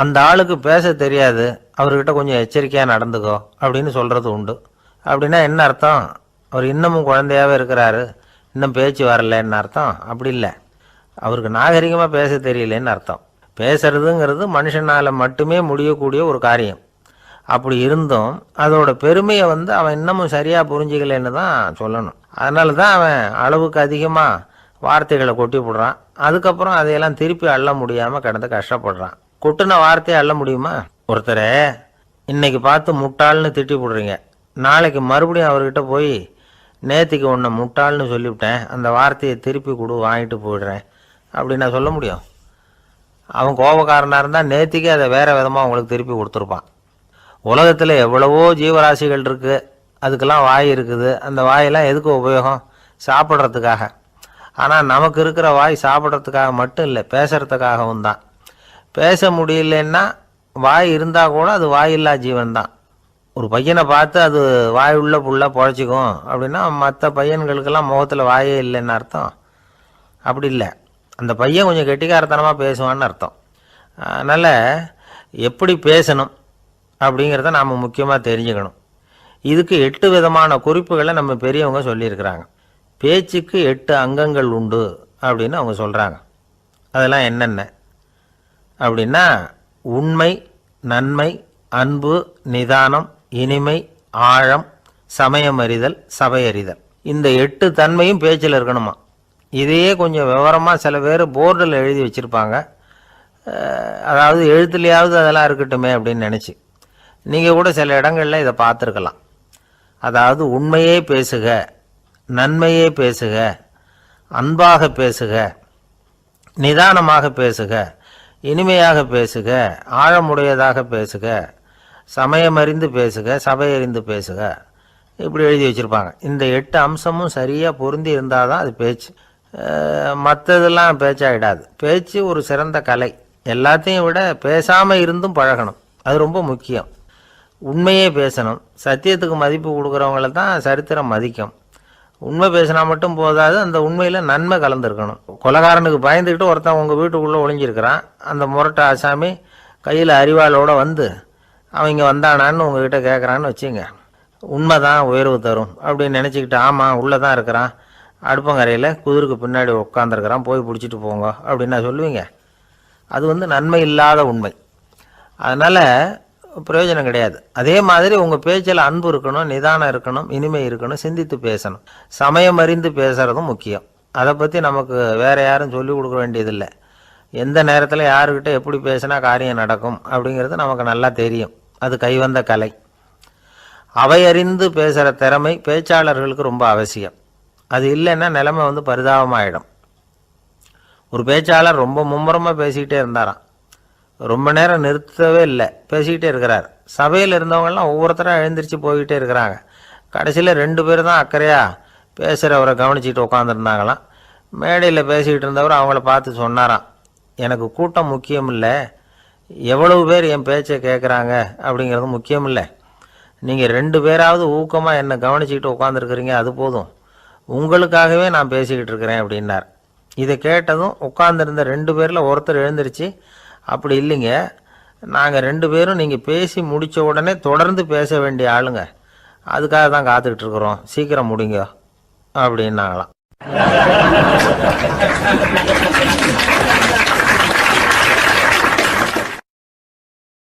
அந்த ஆளுக்கு பேச தெரியாது, அவர்கிட்ட கொஞ்சம் எச்சரிக்கையாக நடந்துக்கோ அப்படின்னு சொல்கிறது உண்டு. அப்படின்னா என்ன அர்த்தம்? அவர் இன்னமும் குழந்தையாகவே இருக்கிறாரு, இன்னும் பேச்சு வரலன்னு அர்த்தம்? அப்படி இல்லை, அவருக்கு நாகரிகமாக பேச தெரியலன்னு அர்த்தம். பேசுறதுங்கிறது மனுஷனால் மட்டுமே முடியக்கூடிய ஒரு காரியம். அப்படி இருந்தும் அதோட பெருமையை அவன் இன்னமும் சரியாக புரிஞ்சிக்கலன்னு தான் சொல்லணும். அதனால தான் அவன் அளவுக்கு அதிகமாக வார்த்தைகளை கொட்டி போடுறான். அதுக்கப்புறம் அதையெல்லாம் திருப்பி அள்ள முடியாமல் கிடந்து கஷ்டப்படுறான். கொட்டின வார்த்தையை அள்ள முடியுமா? ஒருத்தரை இன்னைக்கு பார்த்து முட்டாள்னு திட்டி போடுறீங்க, நாளைக்கு மறுபடியும் அவர்கிட்ட போய் நேற்றுக்கு உன்னை முட்டாள்னு சொல்லிவிட்டேன், அந்த வார்த்தையை திருப்பி கொடு, வாங்கிட்டு போயிடுறேன் அப்படின்னு நான் சொல்ல முடியும்? அவன் கோபக்காரனாக இருந்தால் நேற்றுக்கே அதை வேறு விதமாக அவங்களுக்கு திருப்பி கொடுத்துருப்பான். உலகத்தில் எவ்வளவோ ஜீவராசிகள் இருக்குது, அதுக்கெல்லாம் வாய் இருக்குது. அந்த வாயெல்லாம் எதுக்கு உபயோகம்? சாப்பிட்றதுக்காக. ஆனால் நமக்கு இருக்கிற வாய் சாப்பிட்றதுக்காக மட்டும் இல்லை, பேசுகிறதுக்காகவும் தான். பேச முடியலன்னா வாய் இருந்தால் கூட அது வாயில்லா ஜீவன் தான். ஒரு பையனை பார்த்து அது வாய் உள்ள புள்ள பொழைச்சிக்கும் அப்படின்னா மற்ற பையன்களுக்கெல்லாம் முகத்தில் வாயே இல்லைன்னு அர்த்தம்? அப்படி இல்லை, அந்த பையன் கொஞ்சம் கெட்டிக்காரத்தனமாக பேசுவான்னு அர்த்தம். அதனால் எப்படி பேசணும் அப்படிங்கிறத நாம் முக்கியமாக தெரிஞ்சுக்கணும். இதுக்கு 8 விதமான குறிப்புகளை நம்ம பெரியவங்க சொல்லியிருக்கிறாங்க. பேச்சுக்கு 8 அங்கங்கள் உண்டு அப்படின்னு அவங்க சொல்கிறாங்க. அதெல்லாம் என்னென்ன அப்படின்னா, உண்மை, நன்மை, அன்பு, நிதானம், இனிமை, ஆழம், சமயமறிதல், சபையறிதல். இந்த 8 தன்மையும் பேச்சில் இருக்கணுமா. இதையே கொஞ்சம் விவரமாக சில பேர் போர்டில் எழுதி வச்சுருப்பாங்க. அதாவது எழுத்துலையாவது அதெல்லாம் இருக்கட்டுமே அப்படின்னு நினச்சி நீங்கள் கூட சில இடங்களில் இதை பார்த்துருக்கலாம். அதாவது உண்மையே பேசுக, நன்மையே பேசுக, அன்பாக பேசுக, நிதானமாக பேசுக, இனிமையாக பேசுக, ஆழமுடையதாக பேசுக, சமயமறிந்து பேசுக, சபையறிந்து பேசுக, இப்படி எழுதி வச்சுருப்பாங்க. இந்த 8 அம்சமும் சரியாக பொருந்தி இருந்தால் தான் அது பேச்சு. மற்றதெல்லாம் பேச்சாகிடாது. பேச்சு ஒரு சிறந்த கலை. எல்லாத்தையும் விட பேசாமல் இருந்தும் பழகணும், அது ரொம்ப முக்கியம். உண்மையே பேசணும். சத்தியத்துக்கு மதிப்பு கொடுக்குறவங்கள தான் சரித்திரம் மதிக்கும். உண்மை பேசினா மட்டும் போதாது, அந்த உண்மையில் நன்மை கலந்துருக்கணும். கொலைகாரனுக்கு பயந்துக்கிட்டு ஒருத்தன் உங்கள் வீட்டுக்குள்ளே ஒளிஞ்சிருக்கிறான். அந்த முரட்டை ஆசாமி கையில் அறிவாளோடு அவன் இங்கே வந்தானான்னு உங்ககிட்ட கேட்குறான்னு வச்சுங்க. உண்மை தான் உயர்வு தரும் அப்படின்னு நினச்சிக்கிட்டு, ஆமாம் உள்ளே தான் இருக்கிறான், அடுப்பங்கரையில் குதிருக்கு பின்னாடி உட்காந்துருக்கிறான், போய் பிடிச்சிட்டு போங்க அப்படின்னு நான் சொல்லுவீங்க? அது நன்மை இல்லாத உண்மை. அதனால் பிரயோஜனம் கிடையாது. அதே மாதிரி உங்கள் பேச்சில் அன்பு இருக்கணும், நிதானம் இருக்கணும், இனிமை இருக்கணும், சிந்தித்து பேசணும். சமயம் அறிந்து பேசுகிறதும் முக்கியம். அதை பற்றி நமக்கு வேறு யாரும் சொல்லிக் கொடுக்க வேண்டியதில்லை. எந்த நேரத்தில் யாருக்கிட்ட எப்படி பேசினா காரியம் நடக்கும் அப்படிங்கிறது நமக்கு நல்லா தெரியும். அது கைவந்த கலை. அவையறிந்து பேசுகிற திறமை பேச்சாளர்களுக்கு ரொம்ப அவசியம். அது இல்லைன்னா நிலைமை பரிதாபமாகிடும். ஒரு பேச்சாளர் ரொம்ப மும்முரமாக பேசிக்கிட்டே இருந்தாராம். ரொம்ப நேரம் நிறுத்தவே இல்லை, பேசிக்கிட்டே இருக்கிறார். சபையில் இருந்தவங்கெல்லாம் ஒவ்வொருத்தராக எழுந்திரிச்சு போய்கிட்டே இருக்கிறாங்க. கடைசியில் 2 பேர் தான் அக்கறையாக பேசுகிறவரை கவனிச்சிட்டு உட்காந்துருந்தாங்களாம். மேடையில் பேசிக்கிட்டு இருந்தவர் அவங்கள பார்த்து சொன்னாராம், எனக்கு கூட்டம் முக்கியம் இல்லை, எவ்வளவு பேர் என் பேச்சை கேட்குறாங்க அப்படிங்கிறது முக்கியம் இல்லை. நீங்கள் 2 பேராவது ஊக்கமாக என்னை கவனிச்சிக்கிட்டு உட்காந்துருக்குறீங்க, அது போதும். உங்களுக்காகவே நான் பேசிக்கிட்டு இருக்கிறேன் அப்படின்னார். இதை கேட்டதும் உட்காந்துருந்த 2 பேரில் ஒருத்தர் எழுந்திரிச்சு, அப்படி இல்லைங்க, நாங்கள் 2 பேரும் நீங்கள் பேசி முடித்த உடனே தொடர்ந்து பேச வேண்டிய ஆளுங்க, அதுக்காக தான் காத்துக்கிட்டு இருக்கிறோம், சீக்கிரம் முடிங்க அப்படின்னாங்களாம்.